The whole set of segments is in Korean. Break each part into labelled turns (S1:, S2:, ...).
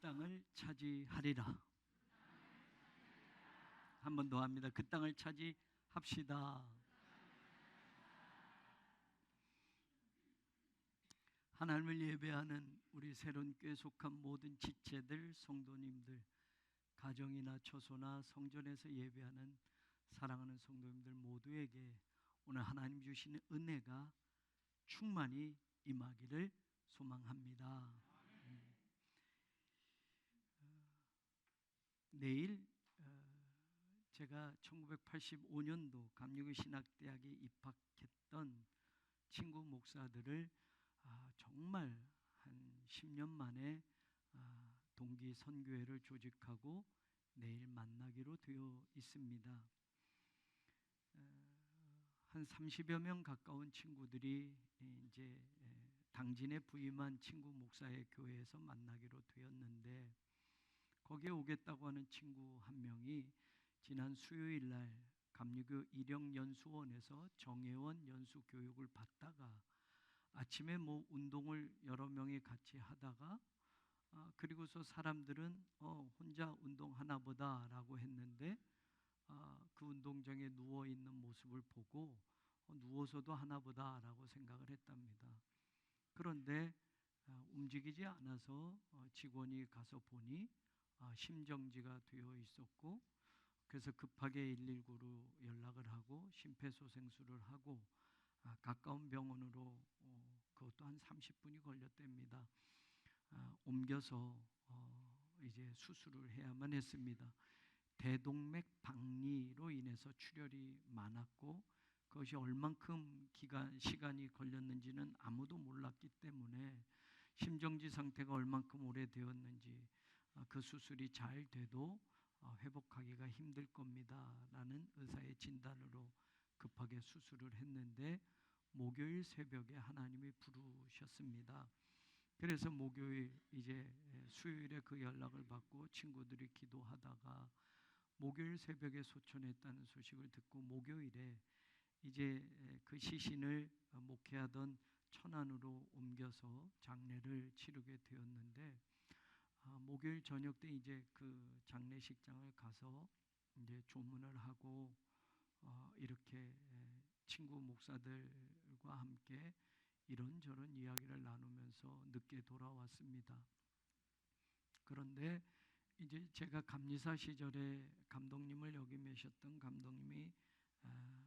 S1: 땅을 차지하리라. 한 번 더 합니다. 그 땅을 차지합시다. 하나님을 예배하는 우리 새로운 교회에 속한 모든 지체들, 성도님들, 가정이나 처소나 성전에서 예배하는 사랑하는 성도님들 모두에게 오늘 하나님 주시는 은혜가 충만히 임하기를 소망합니다. 내일 제가 1985년도 감리교 신학대학에 입학했던 친구 목사들을 정말 한 10년 만에 동기 선교회를 조직하고 내일 만나기로 되어 있습니다. 한 30여 명 가까운 친구들이 이제 당진에 부임한 친구 목사의 교회에서 만나기로 되었는데, 거기에 오겠다고 하는 친구 한 명이 지난 수요일 날 감리교 일영연수원에서 정예원 연수 교육을 받다가 아침에 운동을 여러 명이 같이 하다가 그리고서 사람들은 혼자 운동하나 보다라고 했는데 그 운동장에 누워있는 모습을 보고 누워서도 하나 보다라고 생각을 했답니다. 그런데 움직이지 않아서 직원이 가서 보니 심정지가 되어 있었고, 그래서 급하게 119로 연락을 하고 심폐소생술을 하고 가까운 병원으로 그것도 한 30분이 걸렸답니다. 옮겨서 이제 수술을 해야만 했습니다. 대동맥 박리로 인해서 출혈이 많았고 그것이 얼만큼 시간이 걸렸는지는 아무도 몰랐기 때문에 심정지 상태가 얼만큼 오래되었는지 그 수술이 잘 돼도 회복하기가 힘들 겁니다 라는 의사의 진단으로 급하게 수술을 했는데 목요일 새벽에 하나님이 부르셨습니다. 그래서 목요일 이제 수요일에 그 연락을 받고 친구들이 기도하다가 목요일 새벽에 소천했다는 소식을 듣고 목요일에 이제 그 시신을 목회하던 천안으로 옮겨서 장례를 치르게 되었는데, 목요일 저녁 때 이제 그 장례식장을 가서 이제 조문을 하고 이렇게 친구 목사들과 함께 이런저런 이야기를 나누면서 늦게 돌아왔습니다. 그런데 이제 제가 감리사 시절에 감독님을 역임하셨던 감독님이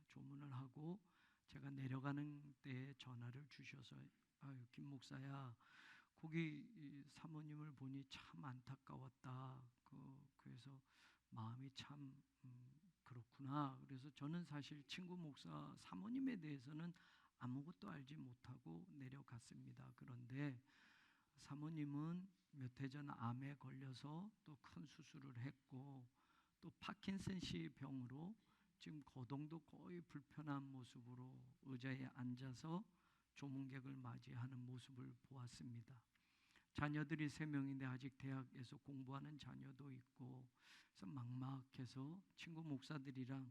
S1: 조문을 하고 제가 내려가는 때에 전화를 주셔서 김 목사야, 거기 사모님을 보니 참 안타까웠다. 그래서 마음이 참 그렇구나. 그래서 저는 사실 친구 목사 사모님에 대해서는 아무것도 알지 못하고 내려갔습니다. 그런데 사모님은 몇 해 전 암에 걸려서 또 큰 수술을 했고 또 파킨슨씨 병으로 지금 거동도 거의 불편한 모습으로 의자에 앉아서 조문객을 맞이하는 모습을 보았습니다. 자녀들이 3명인데 아직 대학에서 공부하는 자녀도 있고, 그래서 막막해서 친구 목사들이랑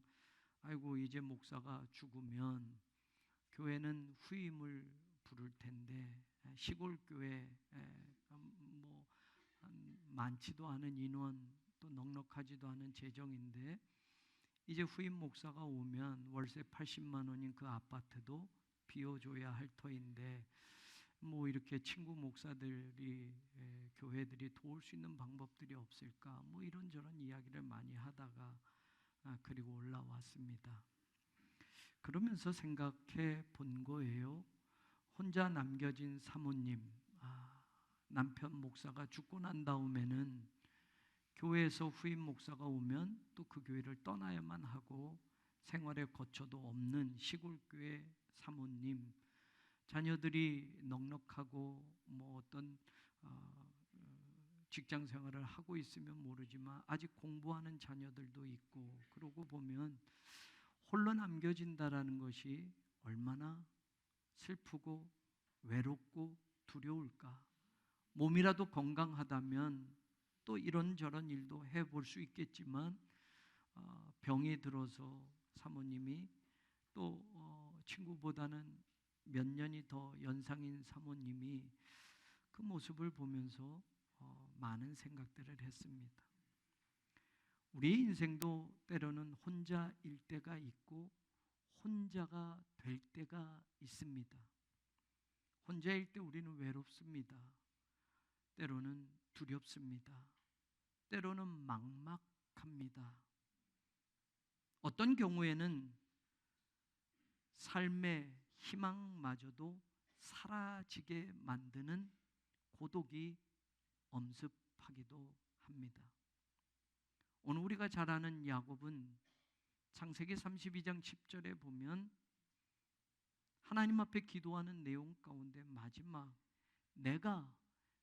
S1: 아이고 이제 목사가 죽으면 교회는 후임을 부를 텐데 시골 교회 많지도 않은 인원 또 넉넉하지도 않은 재정인데 이제 후임 목사가 오면 월세 80만 원인 그 아파트도 비워줘야 할 터인데 이렇게 친구 목사들이 교회들이 도울 수 있는 방법들이 없을까 이런저런 이야기를 많이 하다가 그리고 올라왔습니다. 그러면서 생각해 본 거예요. 혼자 남겨진 사모님, 남편 목사가 죽고 난 다음에는 교회에서 후임 목사가 오면 또 그 교회를 떠나야만 하고 생활에 거처도 없는 시골교회 사모님, 자녀들이 넉넉하고 어떤 직장 생활을 하고 있으면 모르지만 아직 공부하는 자녀들도 있고, 그러고 보면 홀로 남겨진다라는 것이 얼마나 슬프고 외롭고 두려울까. 몸이라도 건강하다면 또 이런저런 일도 해볼 수 있겠지만 병이 들어서 사모님이 또 친구보다는 몇 년이 더 연상인 사모님이 그 모습을 보면서 많은 생각들을 했습니다. 우리의 인생도 때로는 혼자일 때가 있고 혼자가 될 때가 있습니다. 혼자일 때 우리는 외롭습니다. 때로는 두렵습니다. 때로는 막막합니다. 어떤 경우에는 삶의 희망마저도 사라지게 만드는 고독이 엄습하기도 합니다. 오늘 우리가 잘 아는 야곱은 창세기 32장 10절에 보면 하나님 앞에 기도하는 내용 가운데 마지막 내가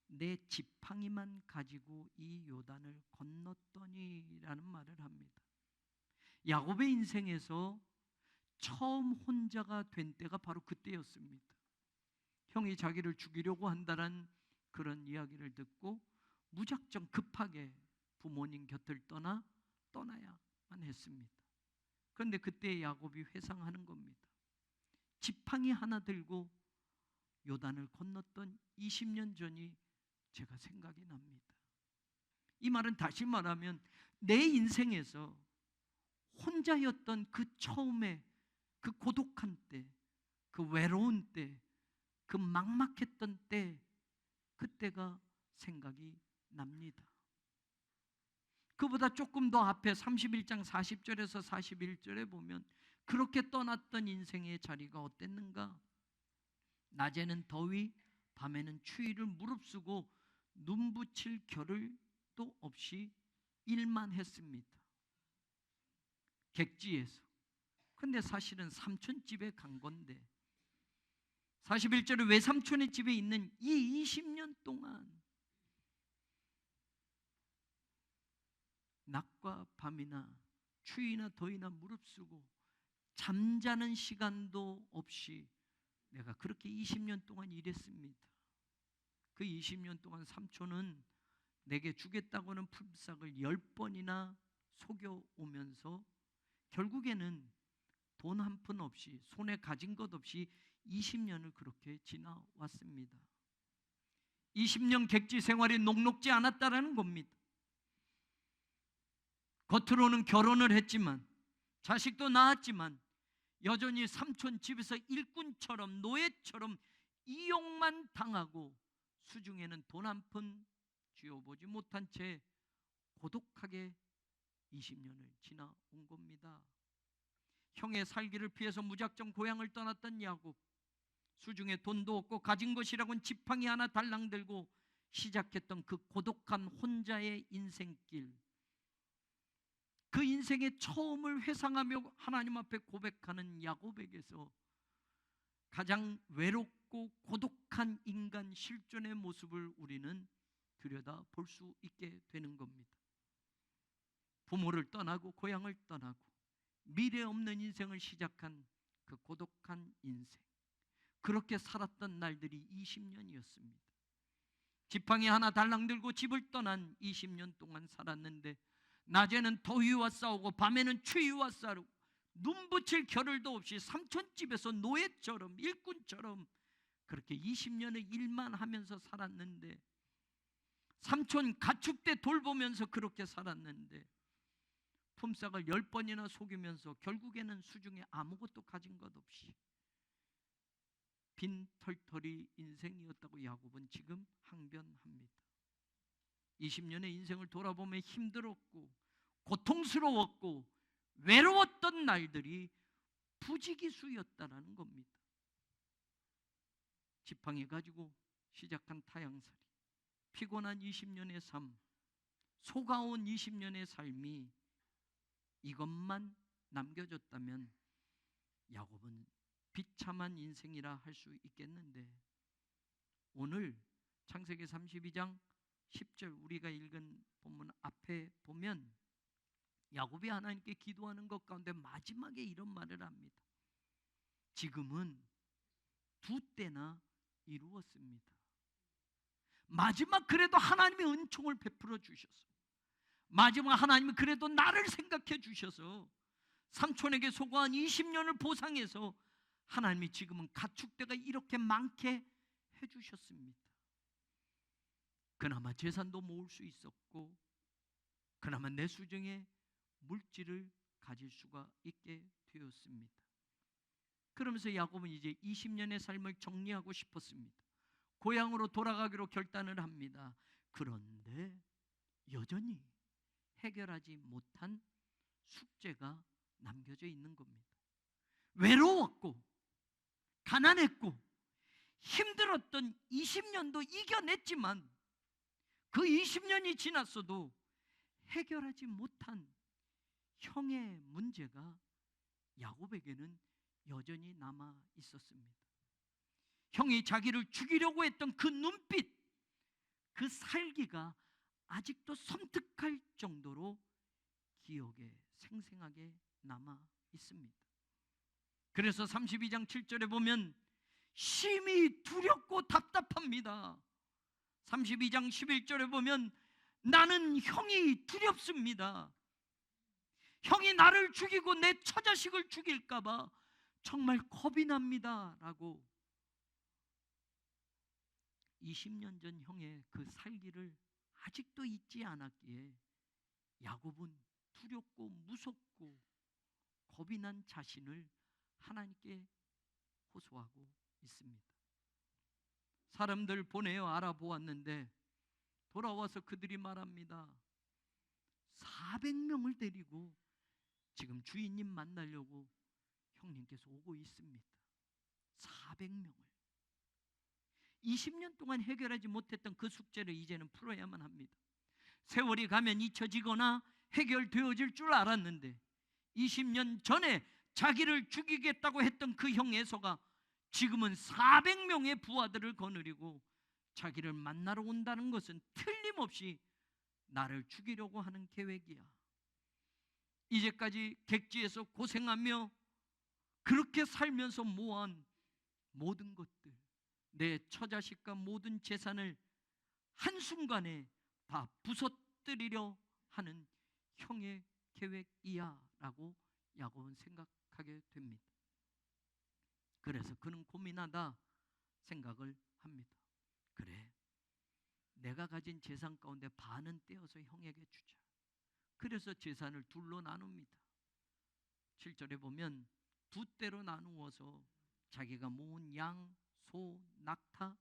S1: 내 지팡이만 가지고 이 요단을 건넜더니 라는 말을 합니다. 야곱의 인생에서 처음 혼자가 된 때가 바로 그때였습니다. 형이 자기를 죽이려고 한다는 그런 이야기를 듣고 무작정 급하게 부모님 곁을 떠나야만 했습니다. 그런데 그때 야곱이 회상하는 겁니다. 지팡이 하나 들고 요단을 건넜던 20년 전이 제가 생각이 납니다. 이 말은 다시 말하면 내 인생에서 혼자였던 그 처음에 그 고독한 때, 그 외로운 때, 그 막막했던 때, 그때가 생각이 납니다. 그보다 조금 더 앞에 31장 40절에서 41절에 보면 그렇게 떠났던 인생의 자리가 어땠는가? 낮에는 더위, 밤에는 추위를 무릅쓰고 눈붙일 겨를도 없이 일만 했습니다. 객지에서. 근데 사실은 삼촌 집에 간 건데 41절에 외삼촌의 집에 있는 이 20년 동안 낮과 밤이나 추위나 더위나 무릅쓰고 잠자는 시간도 없이 내가 그렇게 20년 동안 일했습니다. 그 20년 동안 삼촌은 내게 주겠다고는 품삯을 10번이나 속여오면서 결국에는 돈 한 푼 없이 손에 가진 것 없이 20년을 그렇게 지나왔습니다. 20년 객지 생활이 녹록지 않았다라는 겁니다. 겉으로는 결혼을 했지만 자식도 낳았지만 여전히 삼촌 집에서 일꾼처럼 노예처럼 이용만 당하고 수중에는 돈 한 푼 쥐어보지 못한 채 고독하게 20년을 지나온 겁니다. 형의 살기를 피해서 무작정 고향을 떠났던 야곱, 수중에 돈도 없고 가진 것이라고는 지팡이 하나 달랑 들고 시작했던 그 고독한 혼자의 인생길, 그 인생의 처음을 회상하며 하나님 앞에 고백하는 야곱에게서 가장 외롭고 고독한 인간 실존의 모습을 우리는 들여다볼 수 있게 되는 겁니다. 부모를 떠나고 고향을 떠나고 미래 없는 인생을 시작한 그 고독한 인생, 그렇게 살았던 날들이 20년이었습니다. 지팡이 하나 달랑 들고 집을 떠난 20년 동안 살았는데 낮에는 더위와 싸우고 밤에는 추위와 싸우고 눈 붙일 겨를도 없이 삼촌집에서 노예처럼 일꾼처럼 그렇게 20년의 일만 하면서 살았는데, 삼촌 가축 때 돌보면서 그렇게 살았는데 품삯을 10번이나 속이면서 결국에는 수중에 아무것도 가진 것 없이 빈털터리 인생이었다고 야곱은 지금 항변합니다. 20년의 인생을 돌아보면 힘들었고 고통스러웠고 외로웠던 날들이 부지기수였다라는 겁니다. 지팡이 가지고 시작한 타향살이, 피곤한 20년의 삶, 속아온 20년의 삶이 이것만 남겨졌다면 야곱은 비참한 인생이라 할 수 있겠는데, 오늘 창세기 32장 10절 우리가 읽은 본문 앞에 보면 야곱이 하나님께 기도하는 것 가운데 마지막에 이런 말을 합니다. 지금은 두 때나 이루었습니다. 마지막 그래도 하나님의 은총을 베풀어 주셔서, 마지막 하나님이 그래도 나를 생각해 주셔서 삼촌에게 소거한 20년을 보상해서 하나님이 지금은 가축대가 이렇게 많게 해주셨습니다. 그나마 재산도 모을 수 있었고 그나마 내 수중에 물질을 가질 수가 있게 되었습니다. 그러면서 야곱은 이제 20년의 삶을 정리하고 싶었습니다. 고향으로 돌아가기로 결단을 합니다. 그런데 여전히 해결하지 못한 숙제가 남겨져 있는 겁니다. 외로웠고 가난했고 힘들었던 20년도 이겨냈지만 그 20년이 지났어도 해결하지 못한 형의 문제가 야곱에게는 여전히 남아 있었습니다. 형이 자기를 죽이려고 했던 그 눈빛, 그 살기가 아직도 섬뜩할 정도로 기억에 생생하게 남아 있습니다. 그래서 32장 7절에 보면 심히 두렵고 답답합니다. 32장 11절에 보면 나는 형이 두렵습니다. 형이 나를 죽이고 내 처자식을 죽일까 봐 정말 겁이 납니다 라고 20년 전 형의 그 살기를 아직도 잊지 않았기에 야곱은 두렵고 무섭고 겁이 난 자신을 하나님께 호소하고 있습니다. 사람들 보내어 알아보았는데 돌아와서 그들이 말합니다. 400명을 데리고 지금 주인님 만나려고 형님께서 오고 있습니다. 400명을 20년 동안 해결하지 못했던 그 숙제를 이제는 풀어야만 합니다. 세월이 가면 잊혀지거나 해결되어질 줄 알았는데 20년 전에 자기를 죽이겠다고 했던 그 형 에서가 지금은 400명의 부하들을 거느리고 자기를 만나러 온다는 것은 틀림없이 나를 죽이려고 하는 계획이야. 이제까지 객지에서 고생하며 그렇게 살면서 모아온 모든 것들, 내 처자식과 모든 재산을 한순간에 다 부서뜨리려 하는 형의 계획이야 라고 야곱은 생각하게 됩니다. 그래서 그는 고민하다 생각을 합니다. 그래, 내가 가진 재산 가운데 반은 떼어서 형에게 주자. 그래서 재산을 둘로 나눕니다. 7절에 보면 두 떼로 나누어서 자기가 모은 양, 소, 낙타,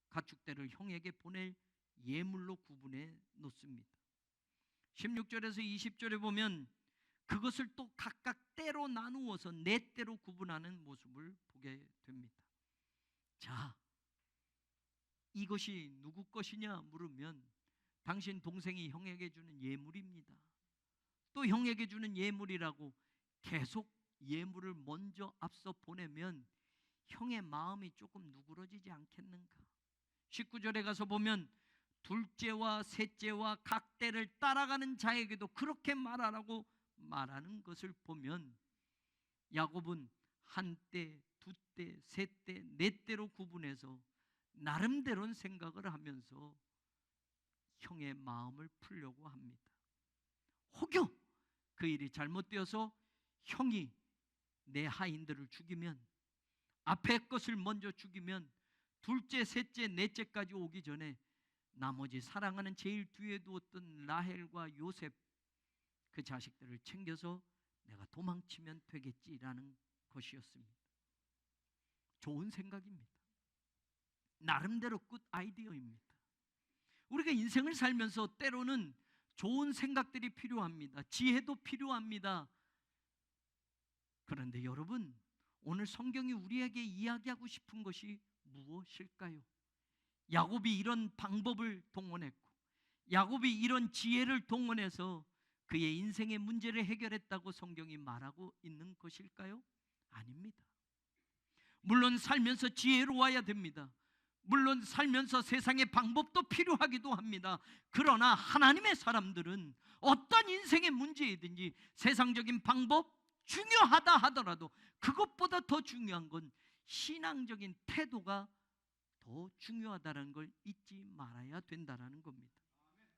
S1: 가축대를 형에게 보낼 예물로 구분해 놓습니다. 16절에서 20절에 보면 그것을 또 각각 떼로 나누어서 네 떼로 구분하는 모습을 보게 됩니다. 자, 이것이 누구 것이냐 물으면 당신 동생이 형에게 주는 예물입니다. 또 형에게 주는 예물이라고 계속 예물을 먼저 앞서 보내면 형의 마음이 조금 누그러지지 않겠는가? 19절에 가서 보면 둘째와 셋째와 각 떼를 따라가는 자에게도 그렇게 말하라고 말하는 것을 보면 야곱은 한 떼, 두 떼, 세 떼, 네 떼로 구분해서 나름대로는 생각을 하면서 형의 마음을 풀려고 합니다. 혹여 그 일이 잘못되어서 형이 내 하인들을 죽이면, 앞에 것을 먼저 죽이면 둘째, 셋째, 넷째까지 오기 전에 나머지 사랑하는 제일 뒤에 두었던 라헬과 요셉 그 자식들을 챙겨서 내가 도망치면 되겠지라는 것이었습니다. 좋은 생각입니다. 나름대로 굿 아이디어입니다. 우리가 인생을 살면서 때로는 좋은 생각들이 필요합니다. 지혜도 필요합니다. 그런데 여러분, 오늘 성경이 우리에게 이야기하고 싶은 것이 무엇일까요? 야곱이 이런 방법을 동원했고 야곱이 이런 지혜를 동원해서 그의 인생의 문제를 해결했다고 성경이 말하고 있는 것일까요? 아닙니다. 물론 살면서 지혜로워야 됩니다. 물론 살면서 세상의 방법도 필요하기도 합니다. 그러나 하나님의 사람들은 어떤 인생의 문제이든지 세상적인 방법 중요하다 하더라도 그것보다 더 중요한 건 신앙적인 태도가 더 중요하다는 걸 잊지 말아야 된다는 겁니다.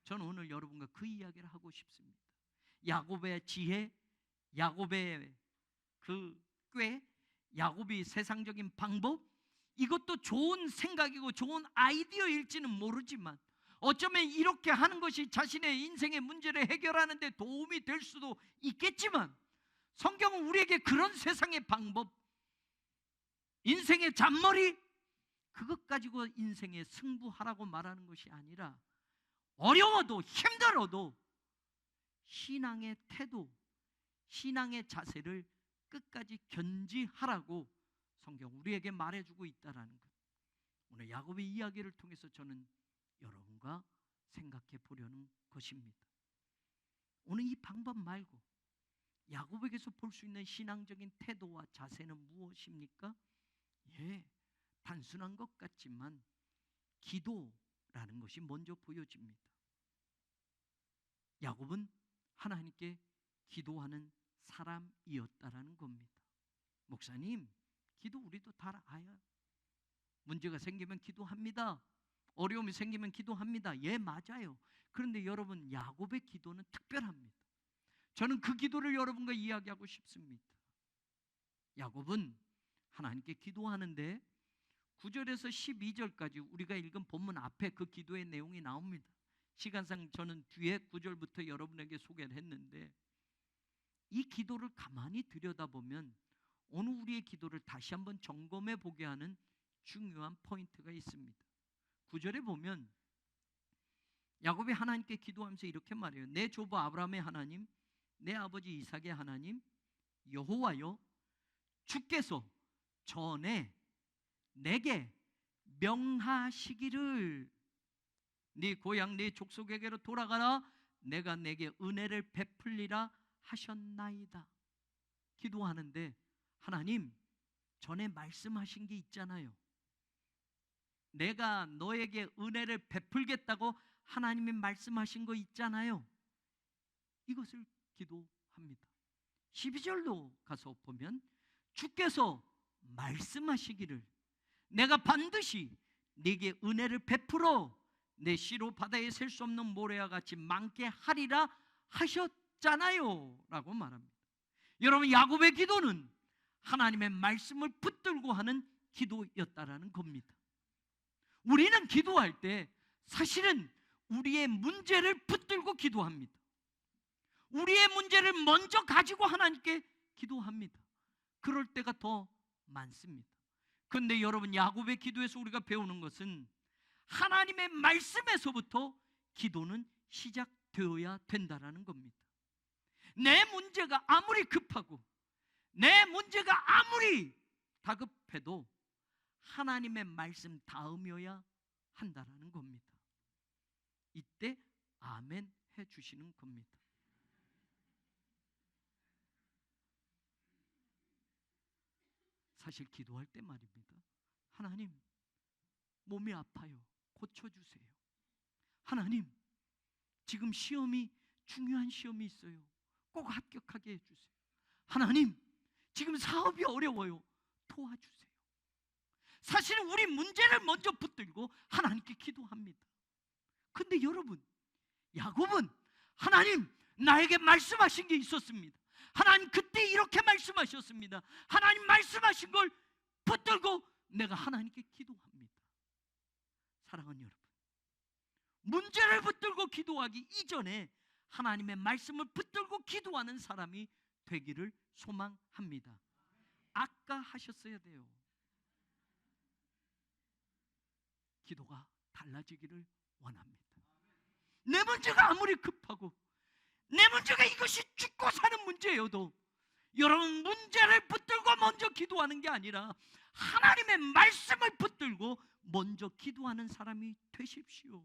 S1: 저는 오늘 여러분과 그 이야기를 하고 싶습니다. 야곱의 지혜, 야곱의 그 꾀, 야곱이 세상적인 방법, 이것도 좋은 생각이고 좋은 아이디어일지는 모르지만 어쩌면 이렇게 하는 것이 자신의 인생의 문제를 해결하는 데 도움이 될 수도 있겠지만, 성경은 우리에게 그런 세상의 방법, 인생의 잔머리, 그것 가지고 인생에 승부하라고 말하는 것이 아니라, 어려워도 힘들어도 신앙의 태도, 신앙의 자세를 끝까지 견지하라고 성경 우리에게 말해주고 있다는 것. 오늘 야곱의 이야기를 통해서 저는 여러분과 생각해 보려는 것입니다. 오늘 이 방법 말고 야곱에게서 볼 수 있는 신앙적인 태도와 자세는 무엇입니까? 단순한 것 같지만 기도라는 것이 먼저 보여집니다. 야곱은 하나님께 기도하는 사람이었다라는 겁니다. 목사님, 기도 우리도 다 알아요. 문제가 생기면 기도합니다. 어려움이 생기면 기도합니다. 맞아요. 그런데 여러분, 야곱의 기도는 특별합니다. 저는 그 기도를 여러분과 이야기하고 싶습니다. 야곱은 하나님께 기도하는데 9절에서 12절까지 우리가 읽은 본문 앞에 그 기도의 내용이 나옵니다. 시간상 저는 뒤에 9절부터 여러분에게 소개를 했는데, 이 기도를 가만히 들여다보면 오늘 우리의 기도를 다시 한번 점검해 보게 하는 중요한 포인트가 있습니다. 9절에 보면 야곱이 하나님께 기도하면서 이렇게 말해요. 내 조부 아브라함의 하나님, 내 아버지 이삭의 하나님 여호와여, 주께서 전에 내게 명하시기를 네 고향 네 족속에게로 돌아가라, 내가 내게 은혜를 베풀리라 하셨나이다. 기도하는데 하나님, 전에 말씀하신 게 있잖아요. 내가 너에게 은혜를 베풀겠다고 하나님이 말씀하신 거 있잖아요. 이것을 기도합니다. 12절로 가서 보면 주께서 말씀하시기를 내가 반드시 네게 은혜를 베풀어 내 씨로 바다에 셀 수 없는 모래와 같이 많게 하리라 하셨잖아요 라고 말합니다. 여러분, 야곱의 기도는 하나님의 말씀을 붙들고 하는 기도였다라는 겁니다. 우리는 기도할 때 사실은 우리의 문제를 붙들고 기도합니다. 우리의 문제를 먼저 가지고 하나님께 기도합니다. 그럴 때가 더 많습니다. 그런데 여러분, 야곱의 기도에서 우리가 배우는 것은 하나님의 말씀에서부터 기도는 시작되어야 된다는 겁니다. 내 문제가 아무리 급하고 내 문제가 아무리 다급해도 하나님의 말씀 다음이어야 한다는 겁니다. 이때 아멘 해주시는 겁니다. 사실 기도할 때 말입니다. 하나님, 몸이 아파요. 고쳐주세요. 하나님, 지금 시험이 중요한 시험이 있어요. 꼭 합격하게 해주세요. 하나님, 지금 사업이 어려워요. 도와주세요. 사실은 우리 문제를 먼저 붙들고 하나님께 기도합니다. 근데 여러분, 야곱은 하나님, 나에게 말씀하신 게 있었습니다. 하나님, 그때 이렇게 말씀하셨습니다. 하나님 말씀하신 걸 붙들고 내가 하나님께 기도합니다. 사랑하는 여러분, 문제를 붙들고 기도하기 이전에 하나님의 말씀을 붙들고 기도하는 사람이 되기를 소망합니다. 아까 하셨어야 돼요. 기도가 달라지기를 원합니다. 내 문제가 아무리 급하고 내 문제가 이것이 죽고 사는 문제여도 여러분, 문제를 붙들고 먼저 기도하는 게 아니라 하나님의 말씀을 붙들고 먼저 기도하는 사람이 되십시오.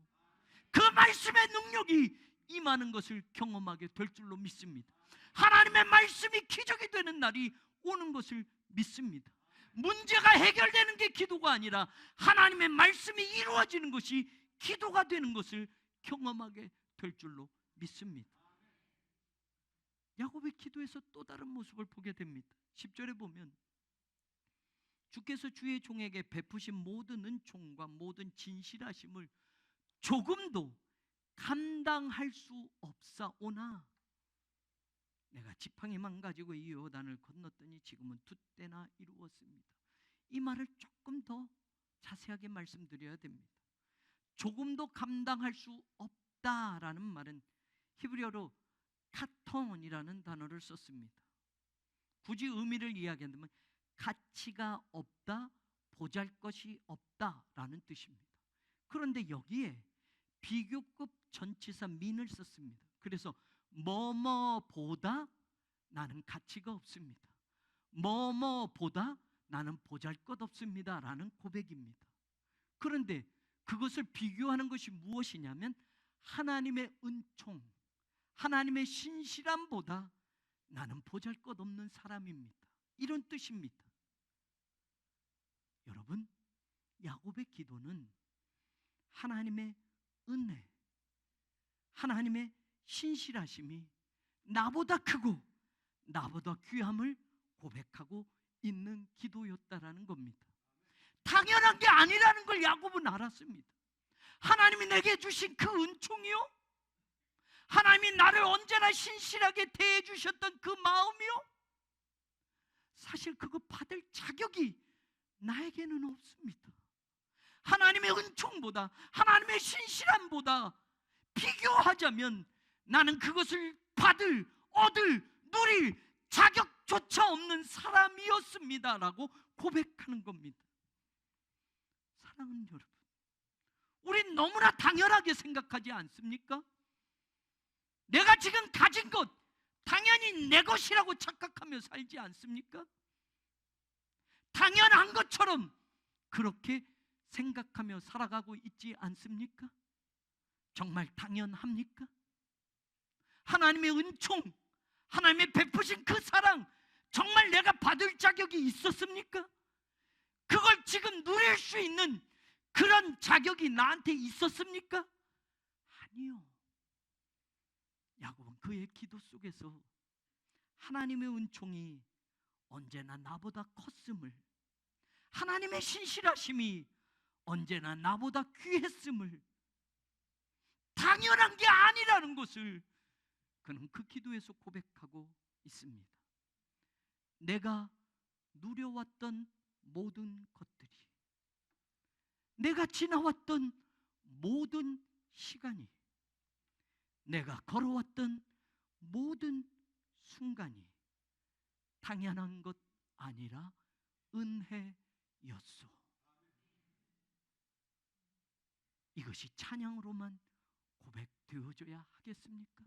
S1: 그 말씀의 능력이 임하는 것을 경험하게 될 줄로 믿습니다. 하나님의 말씀이 기적이 되는 날이 오는 것을 믿습니다. 문제가 해결되는 게 기도가 아니라 하나님의 말씀이 이루어지는 것이 기도가 되는 것을 경험하게 될 줄로 믿습니다. 야곱의 기도에서 또 다른 모습을 보게 됩니다. 10절에 보면 주께서 주의 종에게 베푸신 모든 은총과 모든 진실하심을 조금도 감당할 수 없사오나 내가 지팡이만 가지고 이 요단을 건넜더니 지금은 두 때나 이루었습니다. 이 말을 조금 더 자세하게 말씀드려야 됩니다. 조금도 감당할 수 없다라는 말은 히브리어로 카톤이라는 단어를 썼습니다. 굳이 의미를 이야기한다면 가치가 없다, 보잘것이 없다라는 뜻입니다. 그런데 여기에 비교급 전치사 민을 썼습니다. 그래서 뭐뭐보다 나는 가치가 없습니다. 뭐뭐보다 나는 보잘것 없습니다 라는 고백입니다. 그런데 그것을 비교하는 것이 무엇이냐면 하나님의 은총, 하나님의 신실함보다 나는 보잘것없는 사람입니다. 이런 뜻입니다. 여러분, 야곱의 기도는 하나님의 은혜, 하나님의 신실하심이 나보다 크고 나보다 귀함을 고백하고 있는 기도였다라는 겁니다. 당연한 게 아니라는 걸 야곱은 알았습니다. 하나님이 내게 주신 그 은총이요, 하나님이 나를 언제나 신실하게 대해 주셨던 그 마음이요, 사실 그거 받을 자격이 나에게는 없습니다. 하나님의 은총보다, 하나님의 신실함보다 비교하자면 나는 그것을 받을, 얻을, 누릴 자격조차 없는 사람이었습니다 라고 고백하는 겁니다. 사랑하는 여러분, 우린 너무나 당연하게 생각하지 않습니까? 내가 지금 가진 것 당연히 내 것이라고 착각하며 살지 않습니까? 당연한 것처럼 그렇게 생각하며 살아가고 있지 않습니까? 정말 당연합니까? 하나님의 은총, 하나님의 베푸신 그 사랑 정말 내가 받을 자격이 있었습니까? 그걸 지금 누릴 수 있는 그런 자격이 나한테 있었습니까? 아니요. 야곱은 그의 기도 속에서 하나님의 은총이 언제나 나보다 컸음을, 하나님의 신실하심이 언제나 나보다 귀했음을, 당연한 게 아니라는 것을 그는 그 기도에서 고백하고 있습니다. 내가 누려왔던 모든 것들이, 내가 지나왔던 모든 시간이, 내가 걸어왔던 모든 순간이 당연한 것 아니라 은혜였소. 이것이 찬양으로만 고백되어져야 하겠습니까?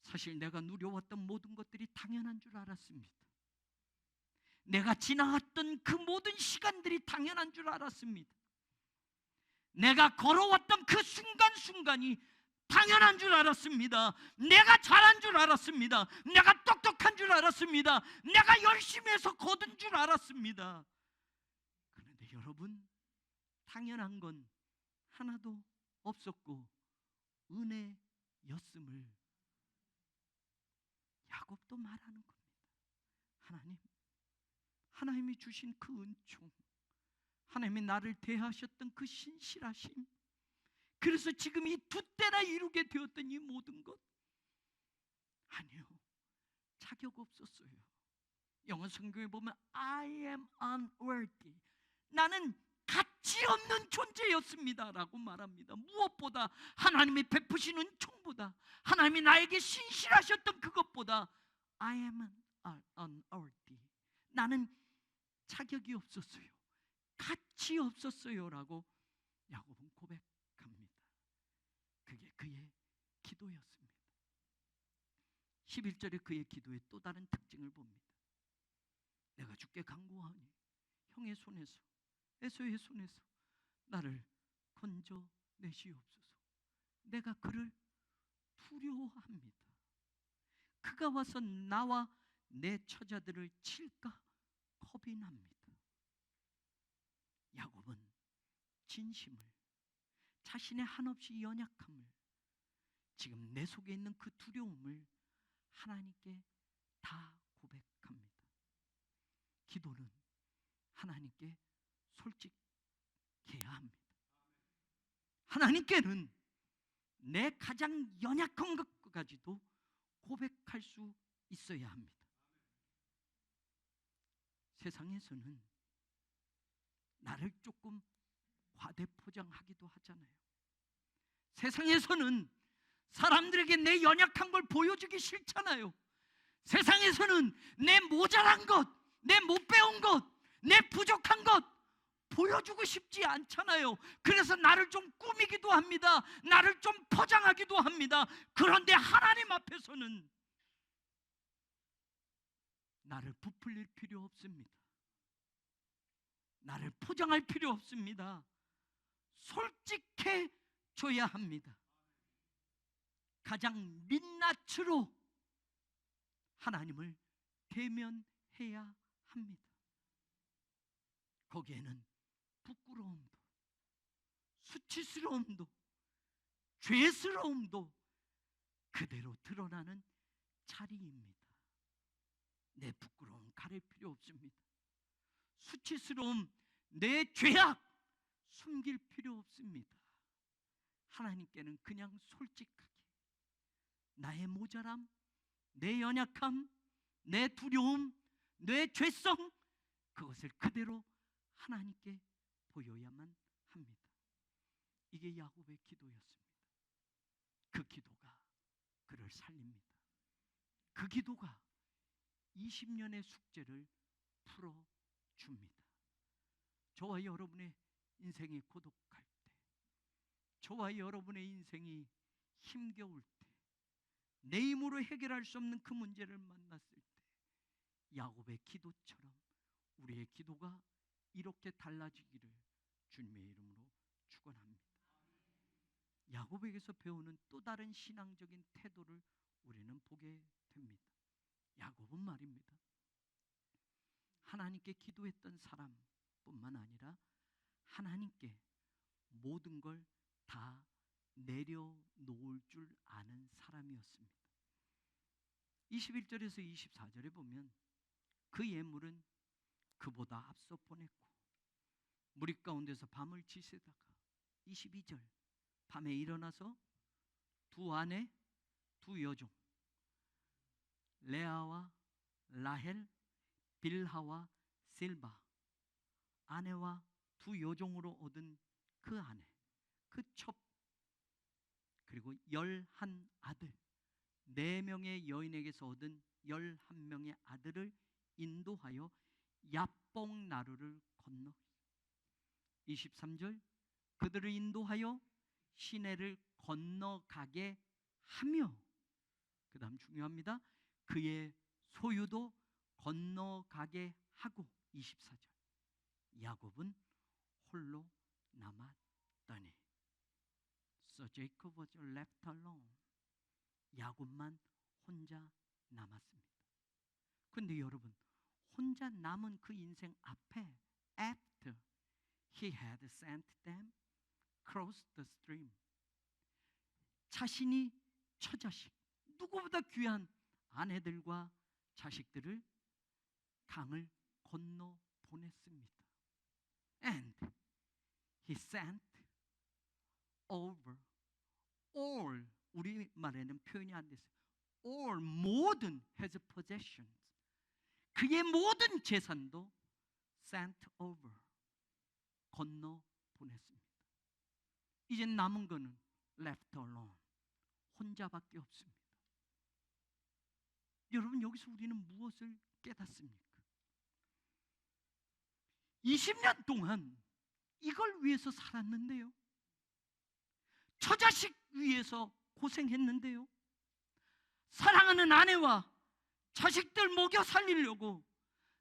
S1: 사실 내가 누려왔던 모든 것들이 당연한 줄 알았습니다. 내가 지나왔던 그 모든 시간들이 당연한 줄 알았습니다. 내가 걸어왔던 그 순간순간이 당연한 줄 알았습니다. 내가 잘한 줄 알았습니다. 내가 똑똑한 줄 알았습니다. 내가 열심히 해서 거둔 줄 알았습니다. 그런데 여러분, 당연한 건 하나도 없었고 은혜였음을 야곱도 말하는 겁니다. 하나님이 주신 그 은총, 하나님이 나를 대하셨던 그 신실하심, 그래서 지금 이 두 때나 이루게 되었던 이 모든 것, 아니요, 자격 없었어요. 영어 성경에 보면 I am unworthy, 나는 가치 없는 존재였습니다 라고 말합니다. 무엇보다 하나님이 베푸신 은총보다, 하나님이 나에게 신실하셨던 그것보다 I am unworthy, 나는 자격이 없었어요, 가치 없었어요 라고 야곱은 고백합니다. 그게 그의 기도였습니다. 11절에 그의 기도의 또 다른 특징을 봅니다. 내가 주께 간구하니 형의 손에서, 에서의 손에서 나를 건져내시옵소서. 내가 그를 두려워합니다. 그가 와서 나와 내 처자들을 칠까 겁이 납니다. 야곱은 진심을, 자신의 한없이 연약함을, 지금 내 속에 있는 그 두려움을 하나님께 다 고백합니다. 기도는 하나님께 솔직해야 합니다. 하나님께는 내 가장 연약한 것까지도 고백할 수 있어야 합니다. 세상에서는 나를 조금 과대포 포장하기도 하잖아요. 세상에서는 사람들에게 내 연약한 걸 보여주기 싫잖아요. 세상에서는 내 모자란 것, 내 못 배운 것, 내 부족한 것 보여주고 싶지 않잖아요. 그래서 나를 좀 꾸미기도 합니다. 나를 좀 포장하기도 합니다. 그런데 하나님 앞에서는 나를 부풀릴 필요 없습니다. 나를 포장할 필요 없습니다. 솔직해 줘야 합니다. 가장 민낯으로 하나님을 대면해야 합니다. 거기에는 부끄러움도, 수치스러움도, 죄스러움도 그대로 드러나는 자리입니다. 내 부끄러움 가릴 필요 없습니다. 수치스러움, 내 죄악 숨길 필요 없습니다. 하나님께는 그냥 솔직하게 나의 모자람, 내 연약함, 내 두려움, 내 죄성, 그것을 그대로 하나님께 보여야만 합니다. 이게 야곱의 기도였습니다. 그 기도가 그를 살립니다. 그 기도가 20년의 숙제를 풀어줍니다. 저와 여러분의 인생이 고독할 때, 저와 여러분의 인생이 힘겨울 때, 내 힘으로 해결할 수 없는 그 문제를 만났을 때, 야곱의 기도처럼 우리의 기도가 이렇게 달라지기를 주님의 이름으로 축원합니다. 야곱에게서 배우는 또 다른 신앙적인 태도를 우리는 보게 됩니다. 야곱은 말입니다, 하나님께 기도했던 사람뿐만 아니라 하나님께 모든 걸 다 내려놓을 줄 아는 사람이었습니다. 21절에서 24절에 보면 그 예물은 그보다 앞서 보냈고 무리 가운데서 밤을 지새다가 22절 밤에 일어나서 두 아내 두 여종 레아와 라헬, 빌하와 실바 아내와 두 여종으로 얻은 그 아내, 그 첩, 그리고 11아들 4명의 여인에게서 얻은 11명의 아들을 인도하여 야뽕 나루를 건너 23절 그들을 인도하여 시내를 건너가게 하며, 그 다음 중요합니다, 그의 소유도 건너가게 하고 24절 야곱은 홀로 남았더니 So Jacob was left alone. 야곱만 혼자 남았습니다. 그런데 여러분, 혼자 남은 그 인생 앞에 after he had sent them across the stream, 자신이 처자식, 누구보다 귀한 아내들과 자식들을 강을 건너 보냈습니다. And he sent over all, 우리말에는 표현이 안 됐어요. all, 모든 his possessions, 그의 모든 재산도 sent over, 건너 보냈습니다. 이제 남은 거는 left alone, 혼자밖에 없습니다. 여러분, 여기서 우리는 무엇을 깨닫습니까? 20년 동안 이걸 위해서 살았는데요, 처자식 위해서 고생했는데요, 사랑하는 아내와 자식들 먹여 살리려고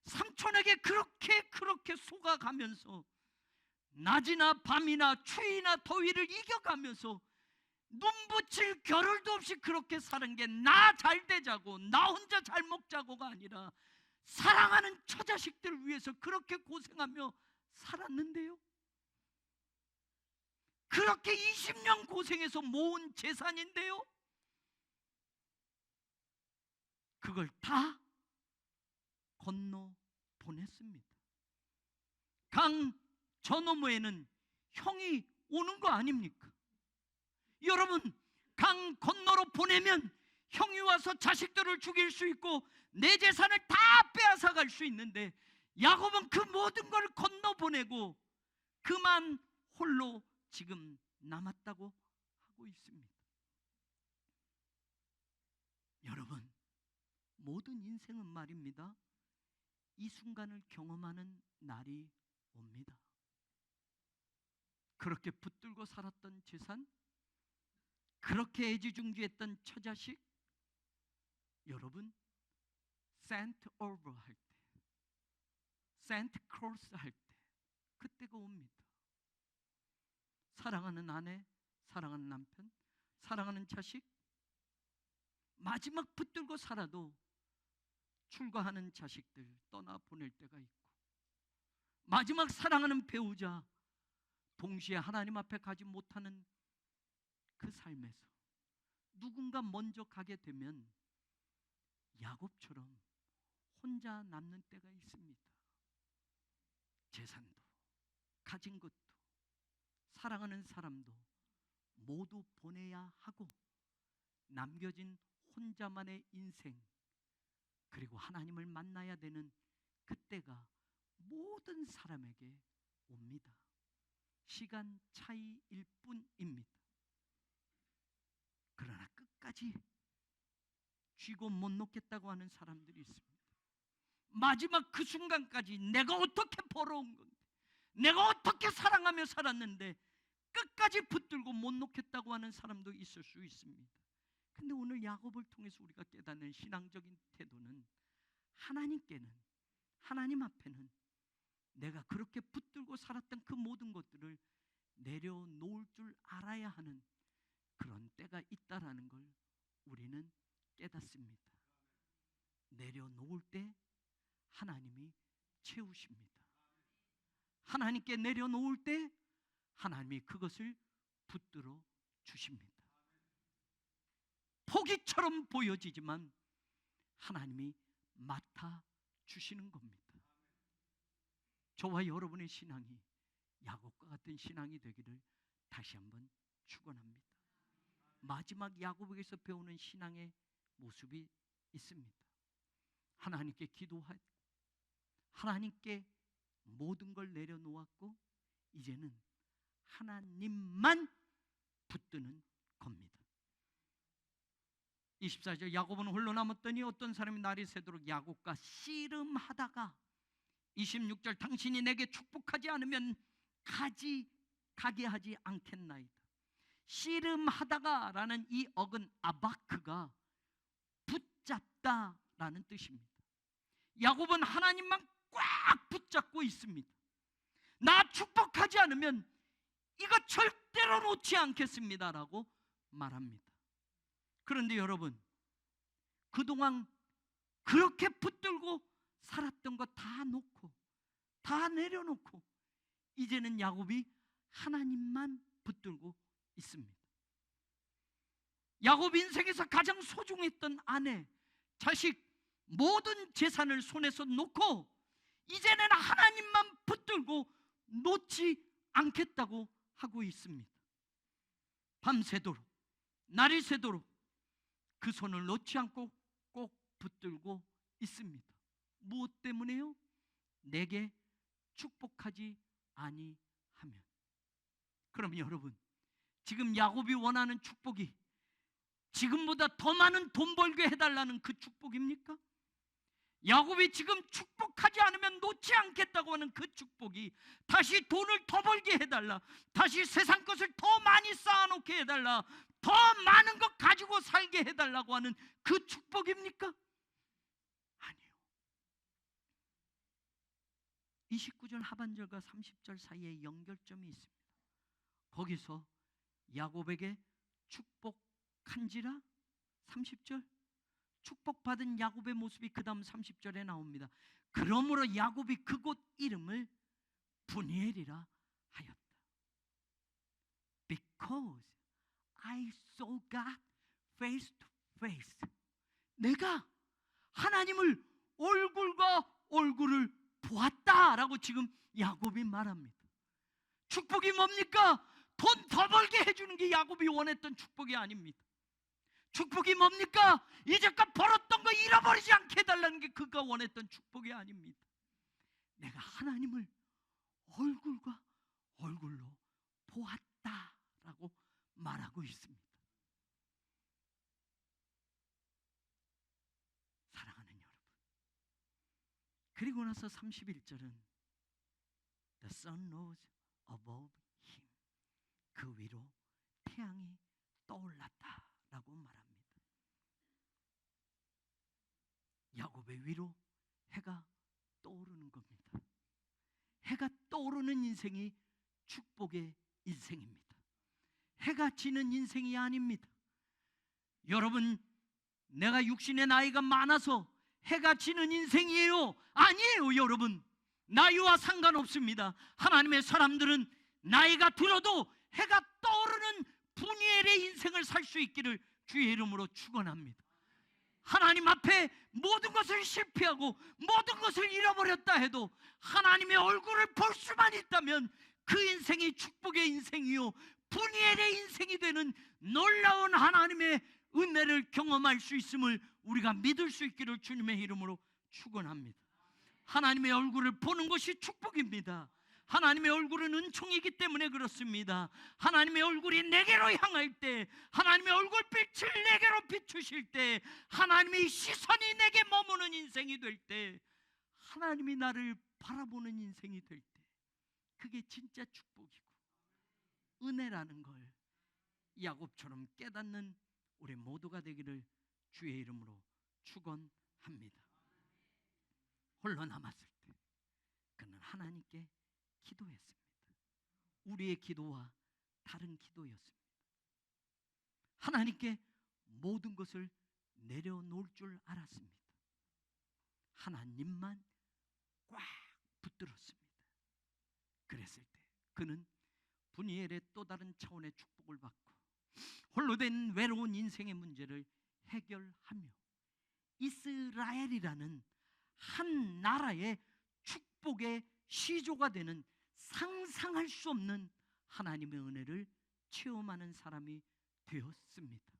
S1: 삼촌에게 그렇게 속아가면서 낮이나 밤이나 추위나 더위를 이겨가면서 눈 붙일 겨를도 없이 그렇게 사는 게 나 잘 되자고, 나 혼자 잘 먹자고가 아니라 사랑하는 처자식들 위해서 그렇게 고생하며 살았는데요, 그렇게 20년 고생해서 모은 재산인데요, 그걸 다 건너 보냈습니다. 강 저 너머에는 형이 오는 거 아닙니까? 여러분, 강 건너로 보내면 형이 와서 자식들을 죽일 수 있고 내 재산을 다 빼앗아 갈 수 있는데, 야곱은 그 모든 걸 건너 보내고 그만 홀로 지금 남았다고 하고 있습니다. 여러분, 모든 인생은 말입니다, 이 순간을 경험하는 날이 옵니다. 그렇게 붙들고 살았던 재산, 그렇게 애지중지했던 처자식, 여러분, 세인트 오버 할 때, 세인트 크로스 할 때, 그때가 옵니다. 사랑하는 아내, 사랑하는 남편, 사랑하는 자식, 마지막 붙들고 살아도 출가하는 자식들 떠나보낼 때가 있고, 마지막 사랑하는 배우자 동시에 하나님 앞에 가지 못하는 그 삶에서 누군가 먼저 가게 되면 야곱처럼 혼자 남는 때가 있습니다. 재산도, 가진 것도, 사랑하는 사람도 모두 보내야 하고 남겨진 혼자만의 인생, 그리고 하나님을 만나야 되는 그때가 모든 사람에게 옵니다. 시간 차이일 뿐입니다. 그러나 끝까지 쥐고 못 놓겠다고 하는 사람들이 있습니다. 마지막 그 순간까지 내가 어떻게 벌어온 건데, 내가 어떻게 사랑하며 살았는데 끝까지 붙들고 못 놓겠다고 하는 사람도 있을 수 있습니다. 근데 오늘 야곱을 통해서 우리가 깨닫는 신앙적인 태도는, 하나님께는, 하나님 앞에는 내가 그렇게 붙들고 살았던 그 모든 것들을 내려놓을 줄 알아야 하는 그런 때가 있다라는 걸 우리는 깨닫습니다. 내려놓을 때 하나님이 채우십니다. 하나님께 내려놓을 때 하나님이 그것을 붙들어 주십니다. 포기처럼 보여지지만 하나님이 맡아 주시는 겁니다. 저와 여러분의 신앙이 야곱과 같은 신앙이 되기를 다시 한번 축원합니다. 마지막 야곱에게서 배우는 신앙의 모습이 있습니다. 하나님께 기도하고 하나님께 모든 걸 내려놓았고 이제는 하나님만 붙드는 겁니다. 24절, 야곱은 홀로 남았더니 어떤 사람이 날이 새도록 야곱과 씨름하다가, 26절, 당신이 내게 축복하지 않으면 가게 하지 않겠나이다. 씨름하다가 라는 이 어근 아바크가 붙잡다라는 뜻입니다. 야곱은 하나님만 꽉 붙잡고 있습니다. 나 축복하지 않으면 이거 절대로 놓지 않겠습니다라고 말합니다. 그런데 여러분, 그동안 그렇게 붙들고 살았던 거 다 놓고, 다 내려놓고 이제는 야곱이 하나님만 붙들고 있습니다. 야곱 인생에서 가장 소중했던 아내, 자식, 모든 재산을 손에서 놓고 이제는 하나님만 붙들고 놓지 않겠다고 하고 있습니다. 밤새도록, 날이 새도록 그 손을 놓지 않고 꼭 붙들고 있습니다. 무엇 때문에요? 내게 축복하지 아니하면. 그럼 여러분, 지금 야곱이 원하는 축복이 지금보다 더 많은 돈 벌게 해달라는 그 축복입니까? 야곱이 지금 축복하지 않으면 놓지 않겠다고 하는 그 축복이 다시 돈을 더 벌게 해달라, 다시 세상 것을 더 많이 쌓아놓게 해달라, 더 많은 것 가지고 살게 해달라고 하는 그 축복입니까? 아니요. 29절 하반절과 30절 사이에 연결점이 있습니다. 거기서 야곱에게 축복한지라, 30절, 축복받은 야곱의 모습이 그 다음 30절에 나옵니다. 그러므로 야곱이 그곳 이름을 브니엘이라 하였다. Because I saw God face to face. 내가 하나님을 얼굴과 얼굴을 보았다라고 지금 야곱이 말합니다. 축복이 뭡니까? 돈 더 벌게 해주는 게 야곱이 원했던 축복이 아닙니다. 축복이 뭡니까? 이제껏 벌었던 거 잃어버리지 않게 해달라는 게 그가 원했던 축복이 아닙니다. 내가 하나님을 얼굴과 얼굴로 보았다 있습니다. 사랑하는 여러분, 그리고 나서 31절은 The sun rose above him. 그 위로 태양이 떠올랐다라고 말합니다. 야곱의 위로 해가 떠오르는 겁니다. 해가 떠오르는 인생이 축복의 인생입니다. 해가 지는 인생이 아닙니다. 여러분, 내가 육신의 나이가 많아서 해가 지는 인생이에요? 아니에요. 여러분, 나이와 상관없습니다. 하나님의 사람들은 나이가 들어도 해가 떠오르는 분이엘의 인생을 살 수 있기를 주의 이름으로 축원합니다. 하나님 앞에 모든 것을 실패하고 모든 것을 잃어버렸다 해도 하나님의 얼굴을 볼 수만 있다면 그 인생이 축복의 인생이요, 분이엘의 인생이 되는 놀라운 하나님의 은혜를 경험할 수 있음을 우리가 믿을 수 있기를 주님의 이름으로 축원합니다. 하나님의 얼굴을 보는 것이 축복입니다. 하나님의 얼굴은 은총이기 때문에 그렇습니다. 하나님의 얼굴이 내게로 향할 때, 하나님의 얼굴빛을 내게로 비추실 때, 하나님의 시선이 내게 머무는 인생이 될 때, 하나님이 나를 바라보는 인생이 될 때, 그게 진짜 축복이고 은혜라는 걸 야곱처럼 깨닫는 우리 모두가 되기를 주의 이름으로 축원합니다. 홀로 남았을 때 그는 하나님께 기도했습니다. 우리의 기도와 다른 기도였습니다. 하나님께 모든 것을 내려놓을 줄 알았습니다. 하나님만 꽉 붙들었습니다. 그랬을 때 그는 분이엘의 또 다른 차원의 축복을 받고 홀로 된 외로운 인생의 문제를 해결하며 이스라엘이라는 한 나라의 축복의 시조가 되는 상상할 수 없는 하나님의 은혜를 체험하는 사람이 되었습니다.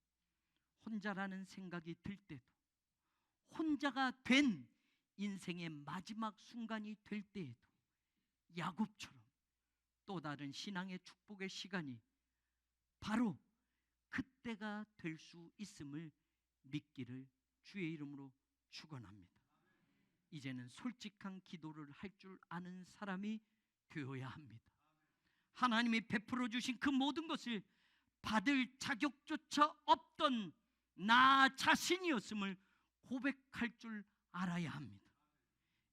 S1: 혼자라는 생각이 들 때도, 혼자가 된 인생의 마지막 순간이 될 때에도 야곱처럼 또 다른 신앙의 축복의 시간이 바로 그때가 될 수 있음을 믿기를 주의 이름으로 축원합니다. 이제는 솔직한 기도를 할 줄 아는 사람이 되어야 합니다. 하나님이 베풀어 주신 그 모든 것을 받을 자격조차 없던 나 자신이었음을 고백할 줄 알아야 합니다.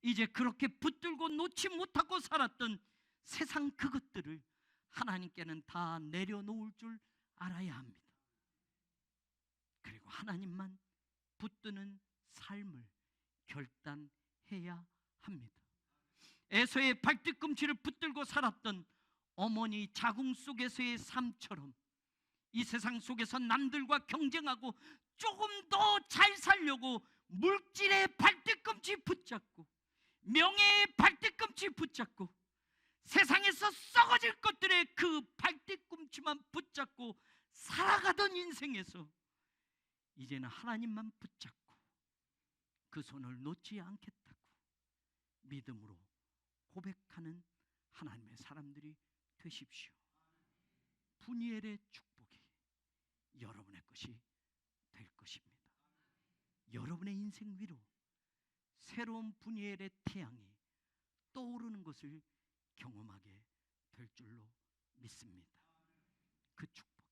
S1: 이제 그렇게 붙들고 놓지 못하고 살았던 세상 그것들을 하나님께는 다 내려놓을 줄 알아야 합니다. 그리고 하나님만 붙드는 삶을 결단해야 합니다. 에서의 발뒤꿈치를 붙들고 살았던 어머니 자궁 속에서의 삶처럼 이 세상 속에서 남들과 경쟁하고 조금 더 잘 살려고 물질의 발뒤꿈치 붙잡고 명예의 발뒤꿈치 붙잡고 세상에서 썩어질 것들의 그 발뒤꿈치만 붙잡고 살아가던 인생에서 이제는 하나님만 붙잡고 그 손을 놓지 않겠다고 믿음으로 고백하는 하나님의 사람들이 되십시오. 분이엘의 축복이 여러분의 것이 될 것입니다. 여러분의 인생 위로 새로운 분이엘의 태양이 떠오르는 것을 경험하게 될 줄로 믿습니다. 그 축복이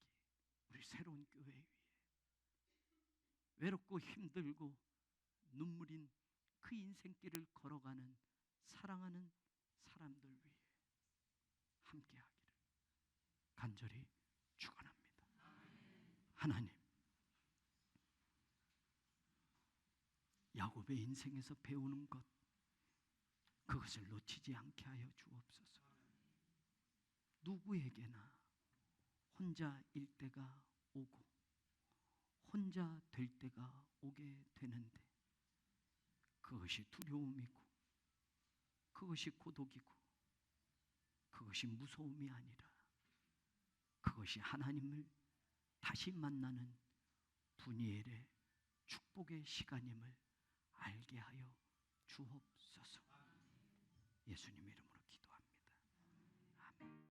S1: 우리 새로운 교회 위에 외롭고 힘들고 눈물인 그 인생길을 걸어가는 사랑하는 사람들 위해 함께하기를 간절히 축원합니다. 하나님, 야곱의 인생에서 배우는 것, 그것을 놓치지 않게 하여 주옵소서. 누구에게나 혼자일 때가 오고 혼자 될 때가 오게 되는데 그것이 두려움이고 그것이 고독이고 그것이 무서움이 아니라 그것이 하나님을 다시 만나는 분이엘의 축복의 시간임을 알게 하여 주옵소서. 예수님 이름으로